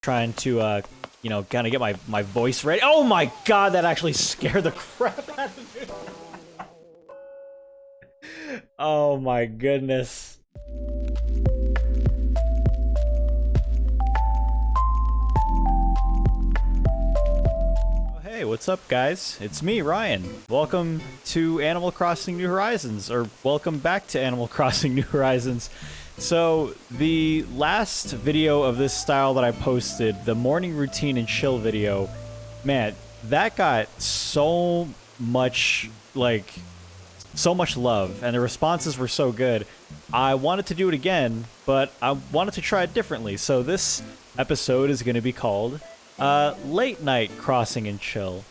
trying to, you know, kind of get my voice ready. Oh my god, that actually scared the crap out of me. Oh my goodness. Hey, what's up, guys? It's me, Ryan. Welcome to Animal Crossing New Horizons, or welcome back to Animal Crossing New Horizons. So, the last video of this style that I posted, the morning routine and chill video, man, that got so much, so much love, and the responses were so good. I wanted to do it again, but I wanted to try it differently. So this episode is going to be called Late Night Crossing and Chill,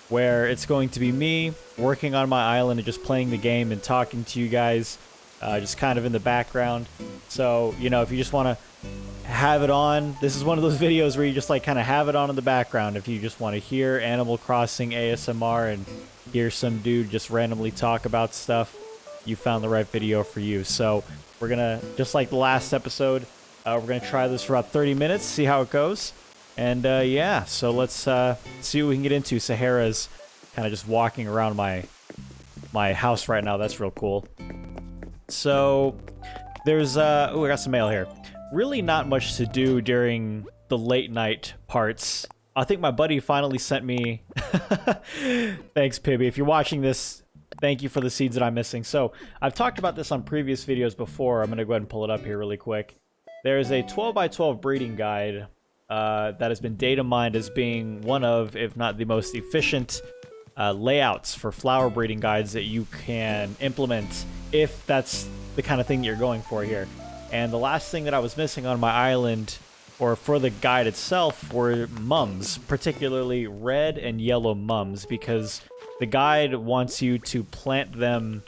where it's going to be me working on my island and just playing the game and talking to you guys, just kind of in the background. So, you know, if you just want to have it on, this is one of those videos where you just like kind of have it on in the background if you just want to hear Animal Crossing ASMR and hear some dude just randomly talk about stuff. You found the right video for you. So we're gonna, just like the last episode, we're gonna try this for about 30 minutes, see how it goes. And yeah, so let's see what we can get into. Sahara's kind of just walking around my house right now. That's real cool. So there's oh, I got some mail here. Really not much to do during the late night parts. I think my buddy finally sent me thanks, Pibby. If you're watching this, thank you for the seeds that I'm missing. So I've talked about this on previous videos before. I'm gonna go ahead and pull it up here really quick. There's a 12x12 breeding guide that has been data mined as being one of, if not the most efficient layouts for flower breeding guides that you can implement if that's the kind of thing you're going for here. And the last thing that I was missing on my island, or for the guide itself, were mums, particularly red and yellow mums, because the guide wants you to plant them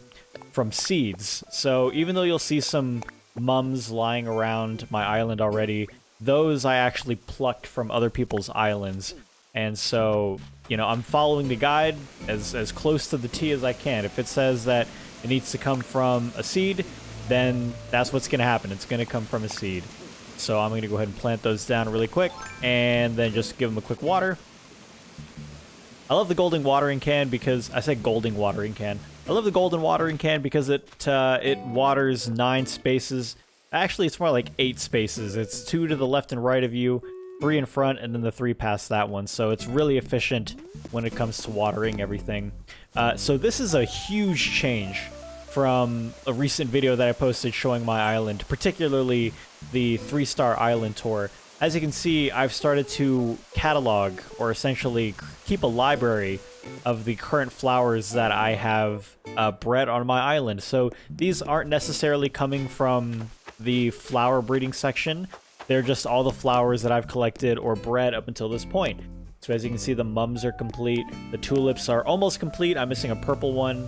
from seeds. So even though you'll see some mums lying around my island already, those I actually plucked from other people's islands. And so, you know, I'm following the guide as close to the T as I can. If it says that it needs to come from a seed, then that's what's going to happen. It's going to come from a seed. So I'm going to go ahead and plant those down really quick, and then just give them a quick water. I love the golden watering can because, I said golden watering can. I love the golden watering can because it waters 9 spaces. Actually, it's more like 8 spaces. It's 2 to the left and right of you, 3 in front, and then the 3 past that one. So it's really efficient when it comes to watering everything. So this is a huge change from a recent video that I posted showing my island, particularly the 3-star island tour. As you can see, I've started to catalog, or essentially keep a library of the current flowers that I have bred on my island. So these aren't necessarily coming from the flower breeding section. They're just all the flowers that I've collected or bred up until this point. So as you can see, the mums are complete. The tulips are almost complete. I'm missing a purple one.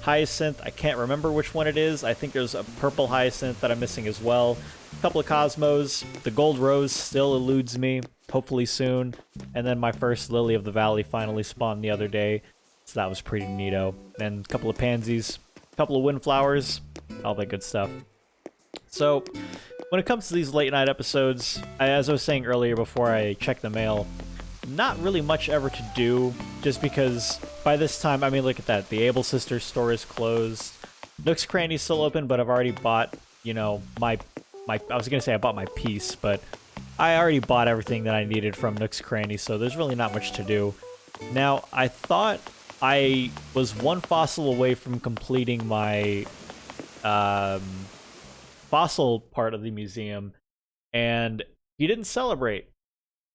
Hyacinth, I can't remember which one it is. I think there's a purple hyacinth that I'm missing as well. A couple of cosmos. The gold rose still eludes me. Hopefully soon. And then my first lily of the valley finally spawned the other day. So that was pretty neato. And a couple of pansies. A couple of windflowers. All that good stuff. So when it comes to these late night episodes, as I was saying earlier before I checked the mail, not really much ever to do, just because by this time, I mean, look at that. The Able Sisters store is closed. Nook's Cranny's still open, but I've already bought, you know, I was going to say I bought my piece, but I already bought everything that I needed from Nook's Cranny, so there's really not much to do. Now, I thought I was one fossil away from completing my fossil part of the museum, and he didn't celebrate.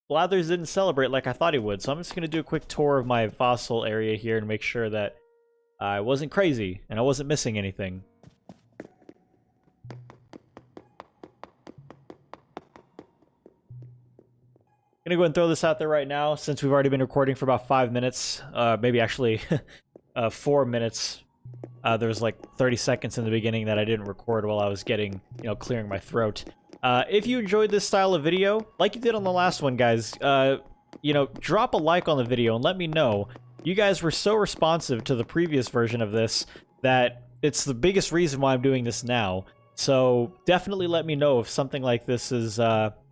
Blathers didn't celebrate like I thought he would, so I'm just going to do a quick tour of my fossil area here and make sure that I wasn't crazy and I wasn't missing anything. I'm going to go ahead and throw this out there right now, since we've already been recording for about 5 minutes, maybe actually 4 minutes. There was like 30 seconds in the beginning that I didn't record while I was getting, you know, clearing my throat. If you enjoyed this style of video, like you did on the last one, guys, you know, drop a like on the video and let me know. You guys were so responsive to the previous version of this that it's the biggest reason why I'm doing this now. So definitely let me know if something like this is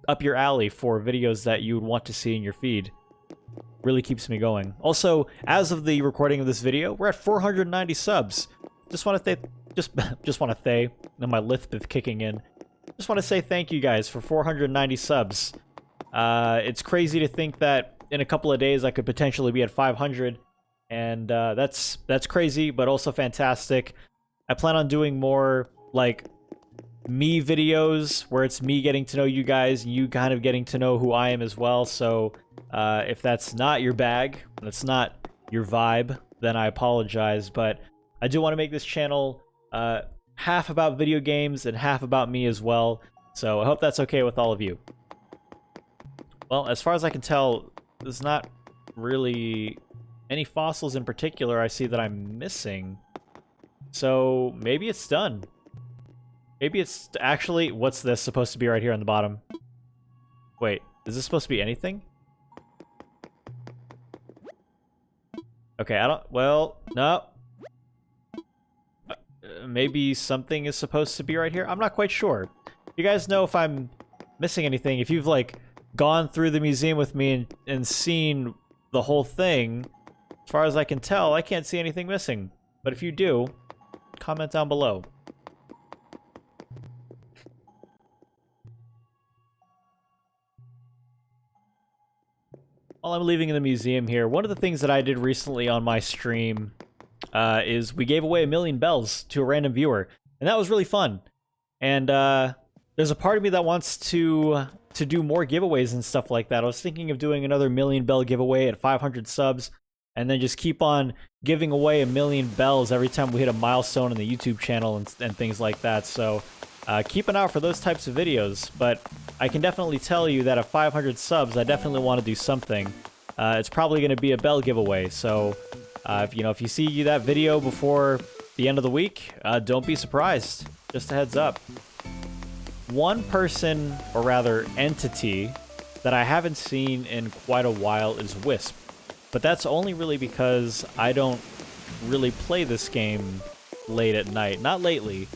up your alley for videos that you would want to see in your feed. Really keeps me going. Also, as of the recording of this video, we're at 490 subs. Just want to just want to say, and my lisp is kicking in. Just want to say thank you guys for 490 subs. It's crazy to think that in a couple of days I could potentially be at 500, and that's crazy, but also fantastic. I plan on doing more like me videos where it's me getting to know you guys and you kind of getting to know who I am as well. So if that's not your bag, that's not your vibe, then I apologize, but I do want to make this channel half about video games and half about me as well, so I hope that's okay with all of you. Well, as far as I can tell, there's not really any fossils in particular I see that I'm missing, so maybe it's done. Maybe it's actually... What's this supposed to be right here on the bottom? Wait, is this supposed to be anything? Okay, I don't... Well, no. Maybe something is supposed to be right here? I'm not quite sure. You guys know if I'm missing anything. If you've, like, gone through the museum with me and seen the whole thing, as far as I can tell, I can't see anything missing. But if you do, comment down below. While I'm leaving in the museum here, one of the things that I did recently on my stream is we gave away 1,000,000 bells to a random viewer, and that was really fun. And there's a part of me that wants to do more giveaways and stuff like that. I was thinking of doing another 1,000,000 bell giveaway at 500 subs, and then just keep on giving away 1,000,000 bells every time we hit a milestone in the YouTube channel and things like that. So keep an eye out for those types of videos, but I can definitely tell you that at 500 subs, I definitely want to do something. It's probably going to be a bell giveaway, so if you see that video before the end of the week, don't be surprised. Just a heads up. One person, or rather entity, that I haven't seen in quite a while is Wisp, but that's only really because I don't really play this game late at night. Not lately.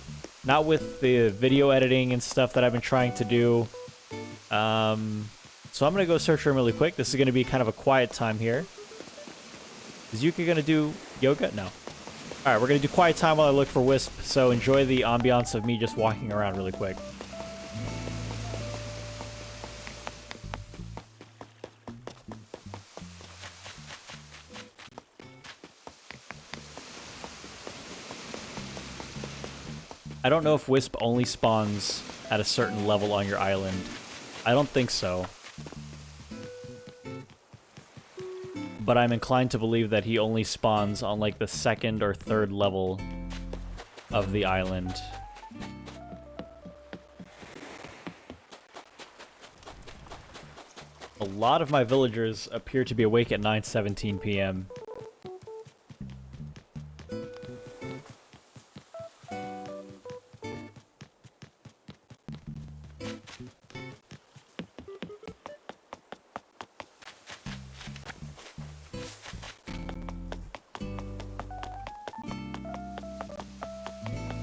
Not with the video editing and stuff that I've been trying to do. So I'm going to go search for him really quick. This is going to be kind of a quiet time here. Is Yuka going to do yoga? No. Alright, we're going to do quiet time while I look for Wisp, so enjoy the ambiance of me just walking around really quick. I don't know if Wisp only spawns at a certain level on your island. I don't think so. But I'm inclined to believe that he only spawns on like the 2nd or 3rd level of the island. A lot of my villagers appear to be awake at 9:17 p.m.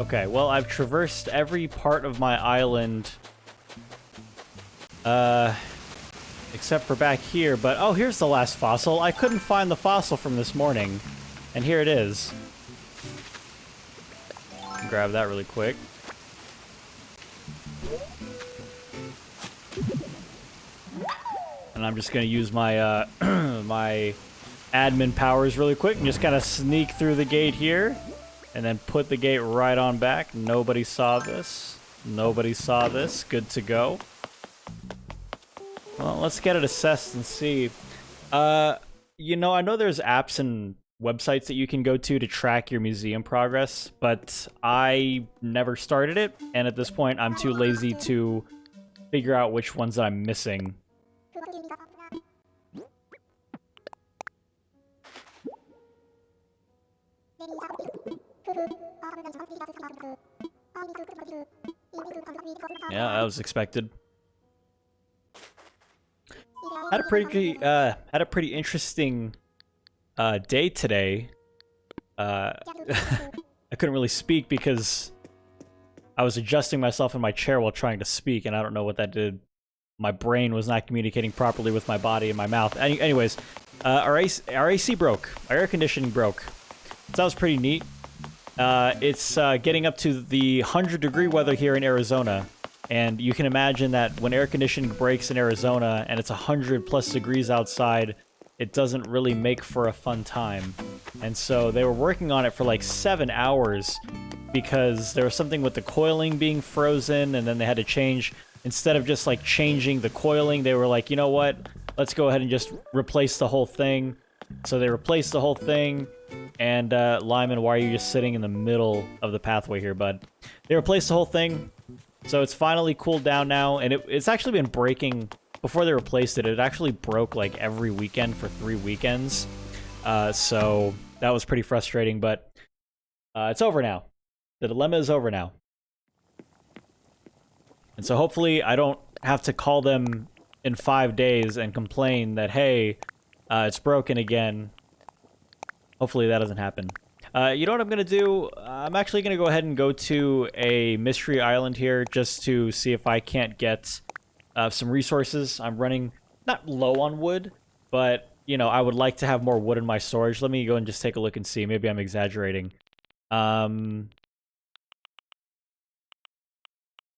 Okay, well, I've traversed every part of my island, except for back here, but, oh, here's the last fossil. I couldn't find the fossil from this morning, and here it is. Grab that really quick. And I'm just gonna use my, my admin powers really quick and just kind of sneak through the gate here. And then put the gate right on back. Nobody saw this. Nobody saw this. Good to go. Well, let's get it assessed and see. I know there's apps and websites that you can go to track your museum progress, but I never started it, and at this point, I'm too lazy to figure out which ones that I'm missing. Yeah, that was expected. Had a pretty interesting day today. I couldn't really speak because I was adjusting myself in my chair while trying to speak, and I don't know what that did. my brain was not communicating properly with my body and my mouth. Anyways, our AC broke. Our air conditioning broke. So that was pretty neat. It's getting up to the 100-degree weather here in Arizona. And you can imagine that when air conditioning breaks in Arizona and it's 100+ degrees outside, it doesn't really make for a fun time. And so they were working on it for like 7 hours because there was something with the coiling being frozen, and then they had to change. Instead of just like changing the coiling, they were like, you know what? Let's go ahead and just replace the whole thing. So they replaced the whole thing. And Lyman, why are you just sitting in the middle of the pathway here, bud? They replaced the whole thing. So it's finally cooled down now, and it's actually been breaking. Before they replaced it, it actually broke like every weekend for 3 weekends. So that was pretty frustrating, but it's over now. The dilemma is over now. And so hopefully I don't have to call them in 5 days and complain that, hey, it's broken again. Hopefully that doesn't happen. You know what I'm going to do? I'm actually going to go ahead and go to a mystery island here just to see if I can't get some resources. I'm running not low on wood, but, you know, I would like to have more wood in my storage. Let me go and just take a look and see. Maybe I'm exaggerating.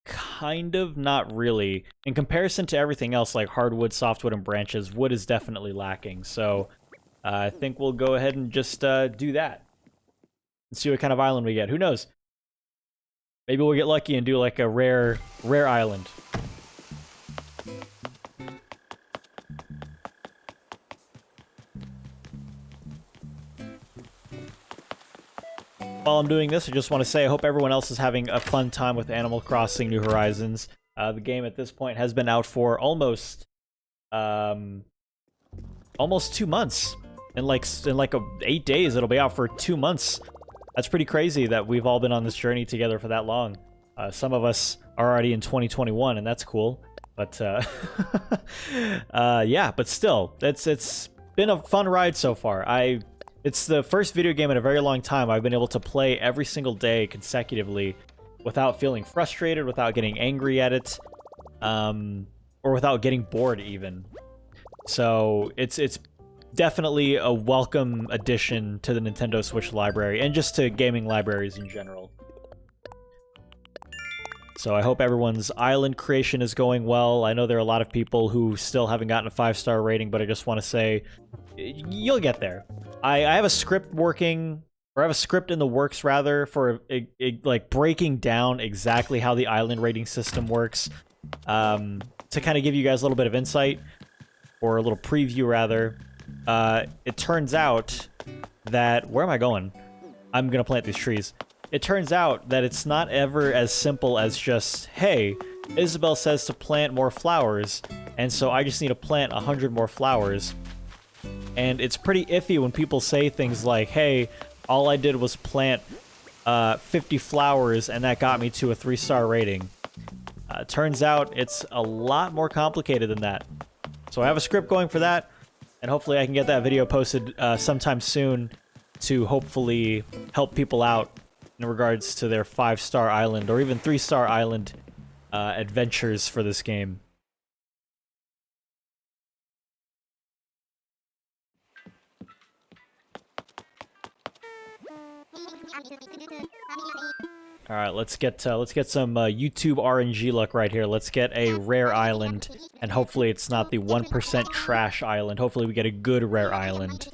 Kind of, not really. In comparison to everything else, like hardwood, softwood, and branches, wood is definitely lacking. So I think we'll go ahead and just do that. And see what kind of island we get. Who knows? Maybe we'll get lucky and do like a rare island. While I'm doing this, I just want to say I hope everyone else is having a fun time with Animal Crossing New Horizons. The game at this point has been out for almost 2 months. In like 8 days, it'll be out for 2 months. That's pretty crazy that we've all been on this journey together for that long. Some of us are already in 2021, and that's cool. But yeah, but still, it's been a fun ride so far. It's the first video game in a very long time I've been able to play every single day consecutively without feeling frustrated, without getting angry at it, or without getting bored even. So it's definitely a welcome addition to the Nintendo Switch library, and just to gaming libraries in general. So I hope everyone's island creation is going well. I know there are a lot of people who still haven't gotten a 5-star rating, but I just want to say, you'll get there. I have a script working, or I have a script in the works rather, for like breaking down exactly how the island rating system works, to kind of give you guys a little bit of insight, or a little preview rather. It turns out that... Where am I going? I'm gonna plant these trees. It turns out that it's not ever as simple as just, hey, Isabel says to plant more flowers, and so I just need to plant 100 more flowers. And it's pretty iffy when people say things like, hey, all I did was plant 50 flowers, and that got me to a 3-star rating. Turns out it's a lot more complicated than that. So I have a script going for that. And hopefully I can get that video posted sometime soon to hopefully help people out in regards to their 5-star island or even 3-star island adventures for this game. All right, let's get some YouTube RNG luck right here. Let's get a rare island, and hopefully it's not the 1% trash island. Hopefully we get a good rare island.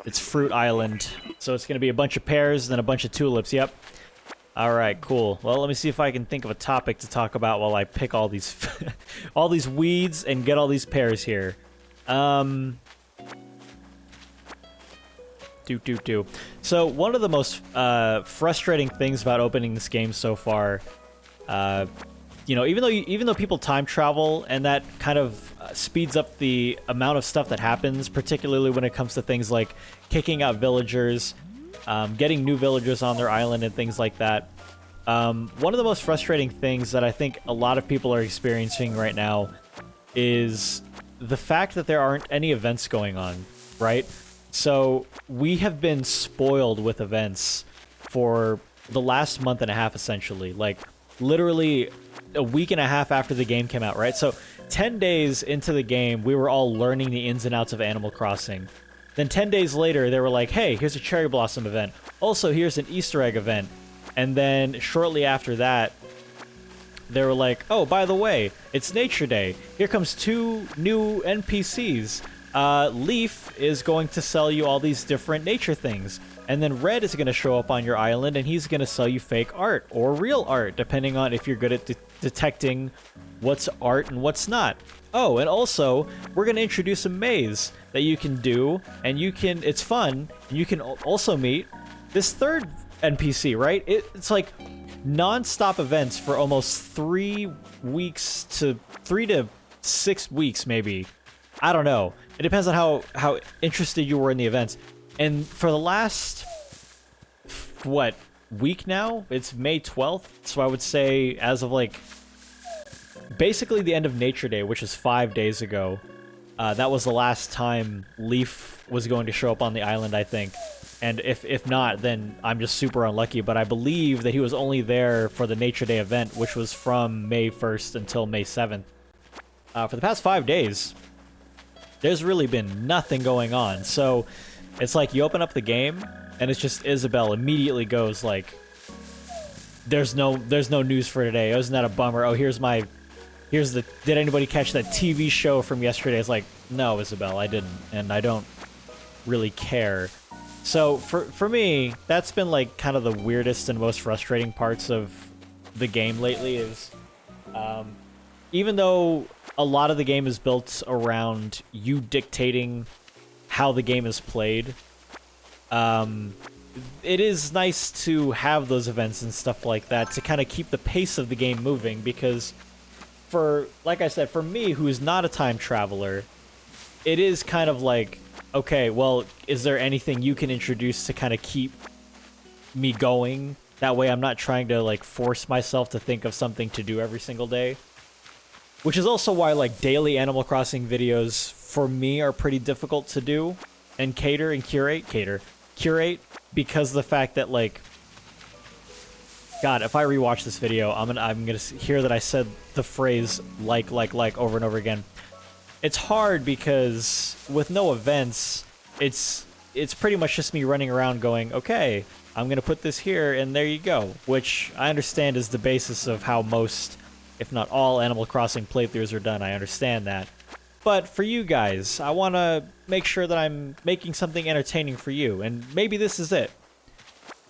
It's Fruit Island. So it's gonna be a bunch of pears, then a bunch of tulips, yep. Alright, cool. Well, let me see if I can think of a topic to talk about while I pick all these all these weeds and get all these pears here. So one of the most frustrating things about opening this game so far, you know, even though people time travel and that kind of speeds up the amount of stuff that happens, particularly when it comes to things like kicking out villagers, getting new villagers on their island and things like that. One of the most frustrating things that I think a lot of people are experiencing right now is the fact that there aren't any events going on, right? So we have been spoiled with events for the last month and a half, essentially. Like, literally a week and a half after the game came out, right? So 10 days into the game, we were all learning the ins and outs of Animal Crossing. Then 10 days later, they were like, hey, here's a Cherry Blossom event. Also, here's an Easter egg event. And then shortly after that, they were like, oh, by the way, it's Nature Day. Here comes 2 new NPCs. Leaf is going to sell you all these different nature things. And then Red is going to show up on your island, and he's going to sell you fake art or real art, depending on if you're good at detecting what's art and what's not. Oh, and also, we're going to introduce a maze that you can do, and it's fun, and you can also meet this third NPC, right? It's like non-stop events for almost 3 to 6 weeks, maybe. I don't know. It depends on how interested you were in the events. And for the last, what, week now? It's May 12th, so I would say as of, like, basically the end of Nature Day, which is 5 days ago, that was the last time Leaf was going to show up on the island, I think. And if not, then I'm just super unlucky, but I believe that he was only there for the Nature Day event, which was from May 1st until May 7th. For the past 5 days, there's really been nothing going on. So it's like you open up the game, and it's just Isabelle immediately goes like, there's no news for today. Oh, isn't that a bummer? Oh, here's the, did anybody catch that TV show from yesterday? It's like, no, Isabelle, I didn't, and I don't really care. So for me, that's been like kind of the weirdest and most frustrating parts of the game lately is, even though a lot of the game is built around you dictating how the game is played, it is nice to have those events and stuff like that to kind of keep the pace of the game moving, because like I said, for me, who is not a time traveler, it is kind of like, okay, well, is there anything you can introduce to kind of keep me going? That way I'm not trying to, like, force myself to think of something to do every single day. Which is also why, like, daily Animal Crossing videos, for me, are pretty difficult to do and curate, because of the fact that, like, God, if I rewatch this video, I'm gonna hear that I said the phrase like over and over again. It's hard because with no events, it's pretty much just me running around going, okay, I'm gonna put this here and there you go, which I understand is the basis of how most, if not all, Animal Crossing playthroughs are done. I understand that. But for you guys, I want to make sure that I'm making something entertaining for you, and maybe this is it.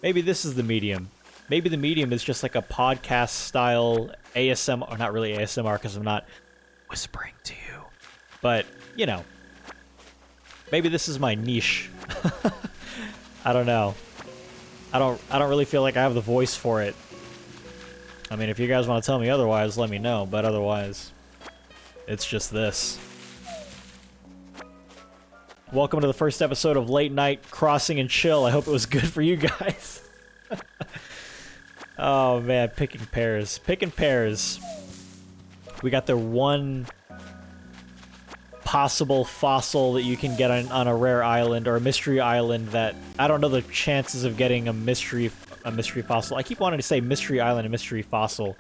Maybe this is the medium. Maybe the medium is just like a podcast-style ASMR, or not really ASMR because I'm not whispering to you. But, you know, maybe this is my niche. I don't know. I don't really feel like I have the voice for it. I mean, if you guys want to tell me otherwise, let me know. But otherwise, it's just this. Welcome to the first episode of Late Night Crossing and Chill. I hope it was good for you guys. Oh, man, picking pears. Picking pears. We got the one possible fossil that you can get on a rare island, or a mystery island that I don't know the chances of getting a mystery fossil. I keep wanting to say mystery island and mystery fossil.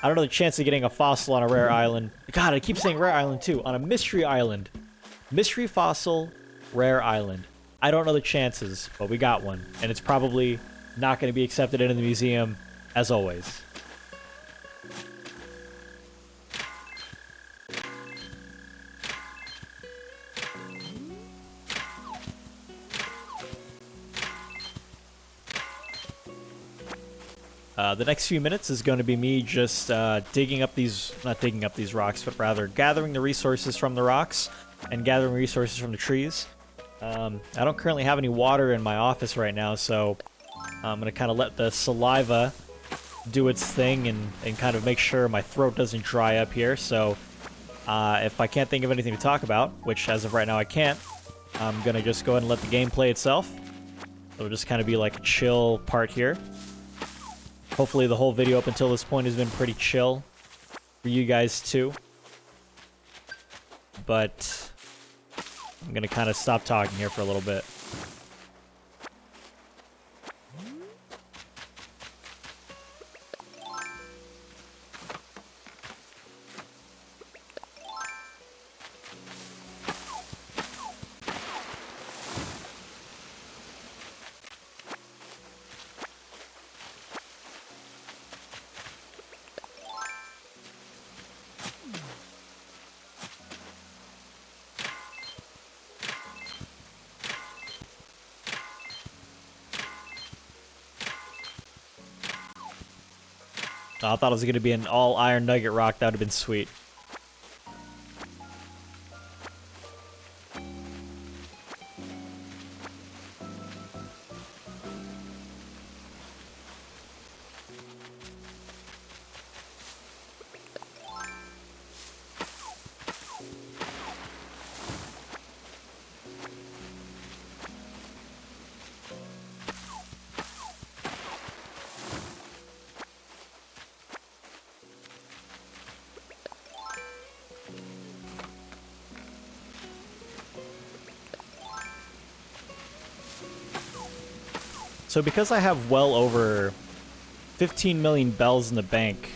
I don't know the chance of getting a fossil on a rare island. God, I keep saying rare island too. On a mystery island. Mystery fossil, rare island. I don't know the chances, but we got one. And it's probably not going to be accepted into the museum, as always. The next few minutes is going to be me just not digging up these rocks, but rather gathering the resources from the rocks and gathering resources from the trees. I don't currently have any water in my office right now, so I'm going to kind of let the saliva do its thing and kind of make sure my throat doesn't dry up here. So If I can't think of anything to talk about, which as of right now I can't, I'm gonna just go ahead and let the game play itself. It'll just kind of be like a chill part here. Hopefully the whole video up until this point has been pretty chill for you guys too. But I'm gonna kind of stop talking here for a little bit. Oh, I thought it was going to be an all iron nugget rock. That would have been sweet. So because I have well over 15 million bells in the bank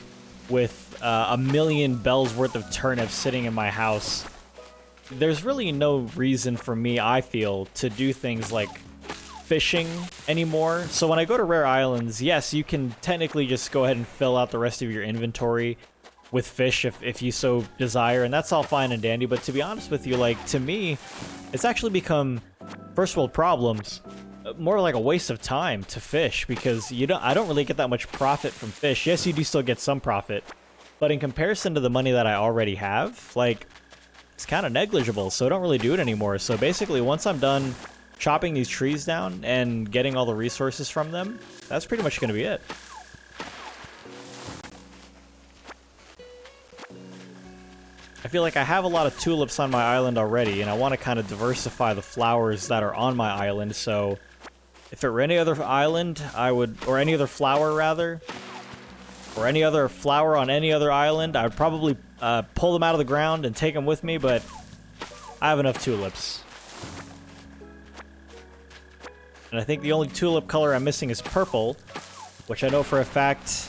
with a million bells worth of turnips sitting in my house, there's really no reason for me, I feel, to do things like fishing anymore. So when I go to rare islands, yes, you can technically just go ahead and fill out the rest of your inventory with fish if you so desire, and that's all fine and dandy. But to be honest with you, like, to me, it's actually become first world problems. More like a waste of time to fish, because I don't really get that much profit from fish. Yes, you do still get some profit, but in comparison to the money that I already have, like, it's kind of negligible, so I don't really do it anymore. So basically, once I'm done chopping these trees down and getting all the resources from them, that's pretty much going to be it. I feel like I have a lot of tulips on my island already, and I want to kind of diversify the flowers that are on my island, so if it were any other island, I would, or any other flower rather, or any other flower on any other island, I would probably pull them out of the ground and take them with me, but I have enough tulips. And I think the only tulip color I'm missing is purple, which I know for a fact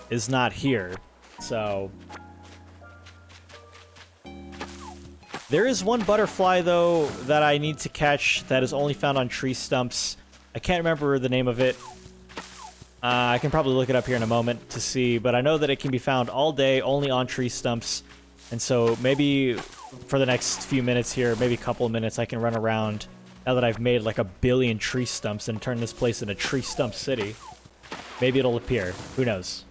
is not here, so... There is one butterfly, though, that I need to catch that is only found on tree stumps. I can't remember the name of it. I can probably look it up here in a moment to see, but I know that it can be found all day, only on tree stumps. And so maybe for the next few minutes here, maybe a couple of minutes, I can run around now that I've made like 1 billion tree stumps and turn this place into tree stump city. Maybe it'll appear. Who knows?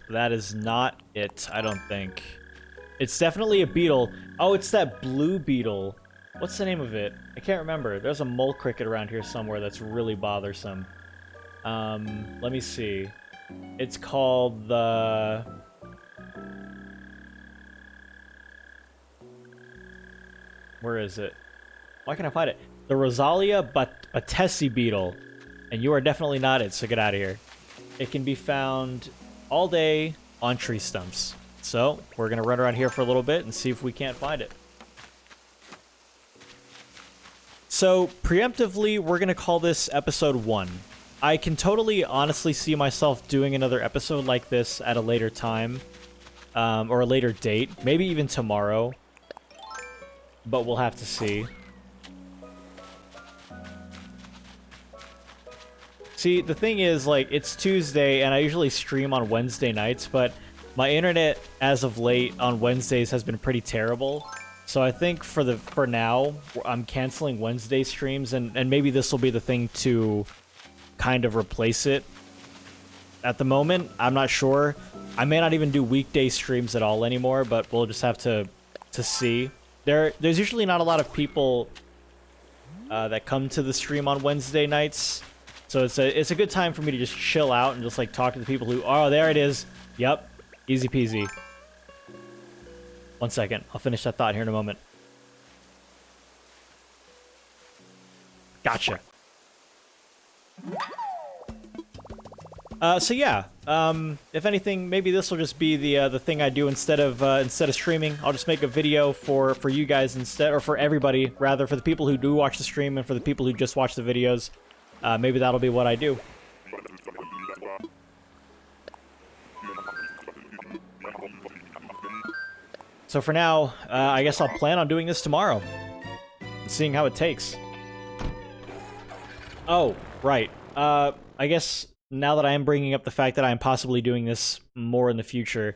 That is not it, I don't think. It's definitely a beetle. Oh, it's that blue beetle. What's the name of it? I can't remember. There's a mole cricket around here somewhere that's really bothersome. Let me see. It's called the... Where is it? Why can't I find it? The Rosalia Batesi beetle. And you are definitely not it, so get out of here. It can be found all day on tree stumps. So, we're going to run around here for a little bit and see if we can't find it. So, preemptively, we're going to call this episode 1. I can totally honestly see myself doing another episode like this at a later time, or a later date, maybe even tomorrow, but we'll have to see. See, the thing is, like, it's Tuesday, and I usually stream on Wednesday nights, but my internet, as of late, on Wednesdays has been pretty terrible. So I think for now, I'm canceling Wednesday streams, and maybe this will be the thing to kind of replace it. at the moment, I'm not sure. I may not even do weekday streams at all anymore, but we'll just have to see. There's usually not a lot of people that come to the stream on Wednesday nights, so it's a good time for me to just chill out and just like talk to the people who. Oh, there it is. Yep, easy peasy. 1 second, I'll finish that thought here in a moment. Gotcha. So yeah, if anything, maybe this will just be the thing I do instead of streaming. I'll just make a video for you guys instead, or for everybody rather, for the people who do watch the stream and for the people who just watch the videos. Maybe that'll be what I do. So for now, I guess I'll plan on doing this tomorrow, seeing how it takes. Oh, right. I guess now that I am bringing up the fact that I am possibly doing this more in the future,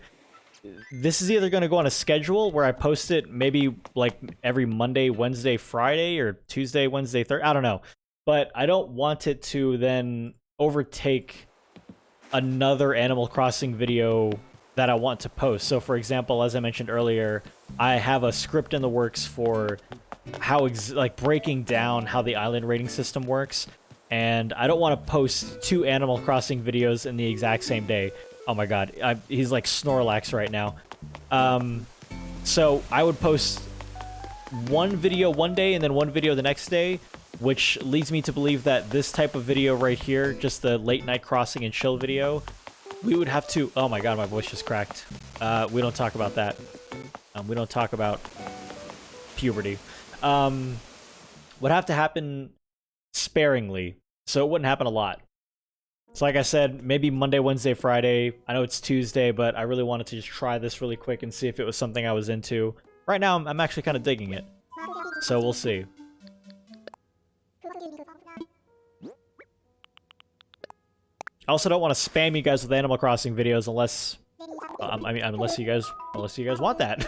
this is either going to go on a schedule where I post it maybe like every Monday, Wednesday, Friday, or Tuesday, Wednesday, Thursday. I don't know. But I don't want it to then overtake another Animal Crossing video that I want to post. So for example, as I mentioned earlier, I have a script in the works for how like breaking down how the island rating system works, and I don't want to post 2 Animal Crossing videos in the exact same day. Oh my god, he's like Snorlax right now. So I would post one video one day and then one video the next day, which leads me to believe that this type of video right here, just the late night crossing and chill video, we would have to... Oh my god, my voice just cracked. We don't talk about that. We don't talk about puberty. Would have to happen sparingly, so it wouldn't happen a lot. So like I said, maybe Monday, Wednesday, Friday. I know it's Tuesday, but I really wanted to just try this really quick and see if it was something I was into. Right now, I'm actually kind of digging it. So we'll see. I also don't want to spam you guys with Animal Crossing videos unless, I mean, unless you guys want that.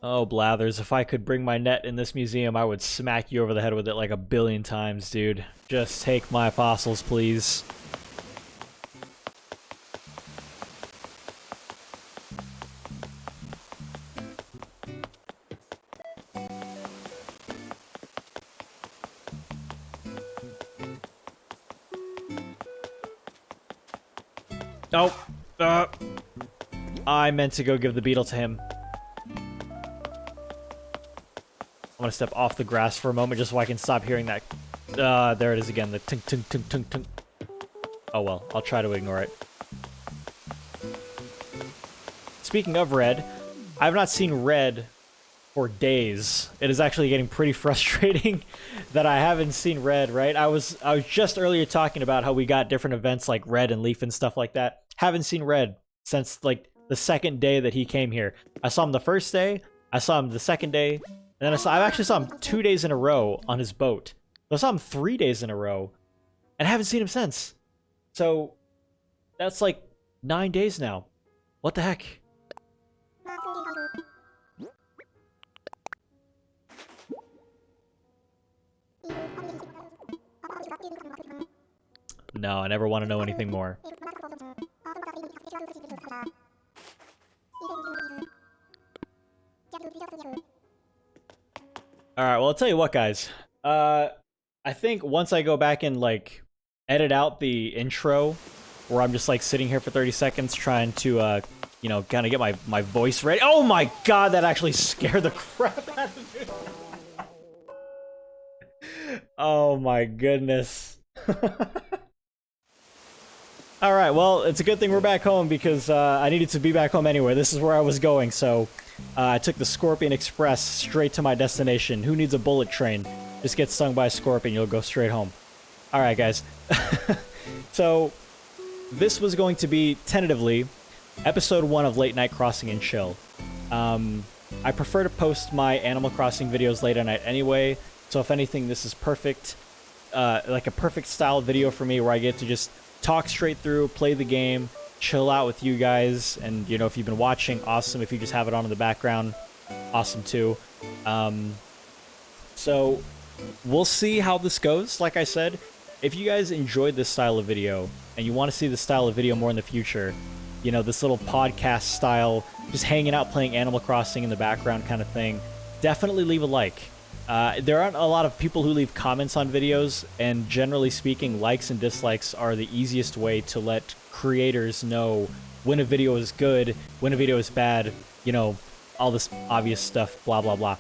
Oh, Blathers, if I could bring my net in this museum, I would smack you over the head with it like 1 billion times, dude. Just take my fossils, please. Oh, I meant to go give the beetle to him. I'm gonna step off the grass for a moment just so I can stop hearing that. There it is again, the tink tink tink tink tink. Oh well, I'll try to ignore it. Speaking of Red, I've not seen Red for days. It is actually getting pretty frustrating that I haven't seen Red, right? I was just earlier talking about how we got different events like Red and Leaf and stuff like that. Haven't seen Red since like the second day that he came here. I saw him the first day, I saw him the second day, and then I actually saw him 2 days in a row on his boat. I saw him 3 days in a row, and I haven't seen him since. So that's like 9 days now. What the heck? No, I never want to know anything more. Alright, well, I'll tell you what, guys. I think once I go back and, like, edit out the intro, where I'm just, like, sitting here for 30 seconds trying to, you know, kind of get my voice ready. Oh my god, that actually scared the crap out of me. Oh my goodness. Alright, well, it's a good thing we're back home because I needed to be back home anyway. This is where I was going, so I took the Scorpion Express straight to my destination. Who needs a bullet train? Just get stung by a scorpion, you'll go straight home. Alright, guys. So, this was going to be, tentatively, episode 1 of Late Night Crossing and Chill. I prefer to post my Animal Crossing videos late at night anyway, so if anything, this is perfect. Like a perfect style video for me where I get to just talk straight through, play the game, chill out with you guys. And, you know, if you've been watching, awesome. If you just have it on in the background, awesome too. So we'll see how this goes. Like I said, if you guys enjoyed this style of video and you want to see this style of video more in the future, you know, this little podcast style, just hanging out playing Animal Crossing in the background kind of thing, definitely leave a like. There aren't a lot of people who leave comments on videos, and generally speaking, likes and dislikes are the easiest way to let creators know when a video is good, when a video is bad, you know, all this obvious stuff, blah, blah, blah.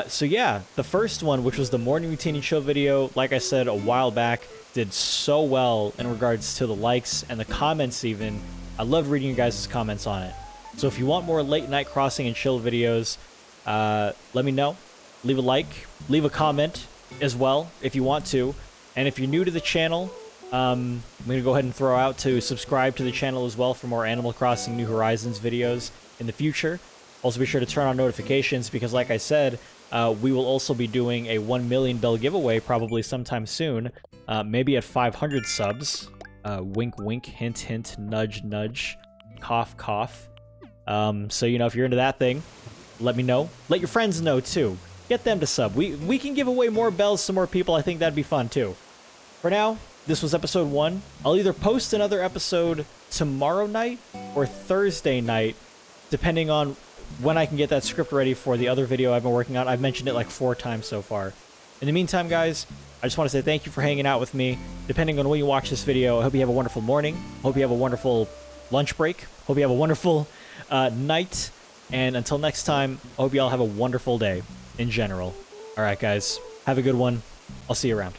So yeah, the first one, which was the morning routine and chill video, like I said a while back, did so well in regards to the likes and the comments even. I love reading you guys' comments on it. So if you want more late night crossing and chill videos, let me know. Leave a like, leave a comment as well if you want to. And if you're new to the channel, I'm going to go ahead and throw out to subscribe to the channel as well for more Animal Crossing New Horizons videos in the future. Also be sure to turn on notifications because like I said, we will also be doing a 1 million bell giveaway probably sometime soon, maybe at 500 subs. Wink, wink, hint, hint, nudge, nudge, cough, cough. So, you know, if you're into that thing, let me know. Let your friends know, too. Get them to sub. We can give away more bells to more people. I think that'd be fun, too. For now, this was episode 1. I'll either post another episode tomorrow night or Thursday night, depending on when I can get that script ready for the other video I've been working on. I've mentioned it like 4 times so far. In the meantime, guys, I just want to say thank you for hanging out with me. Depending on when you watch this video, I hope you have a wonderful morning. Hope you have a wonderful lunch break. Hope you have a wonderful night. And until next time, I hope you all have a wonderful day in general. All right, guys, have a good one. I'll see you around.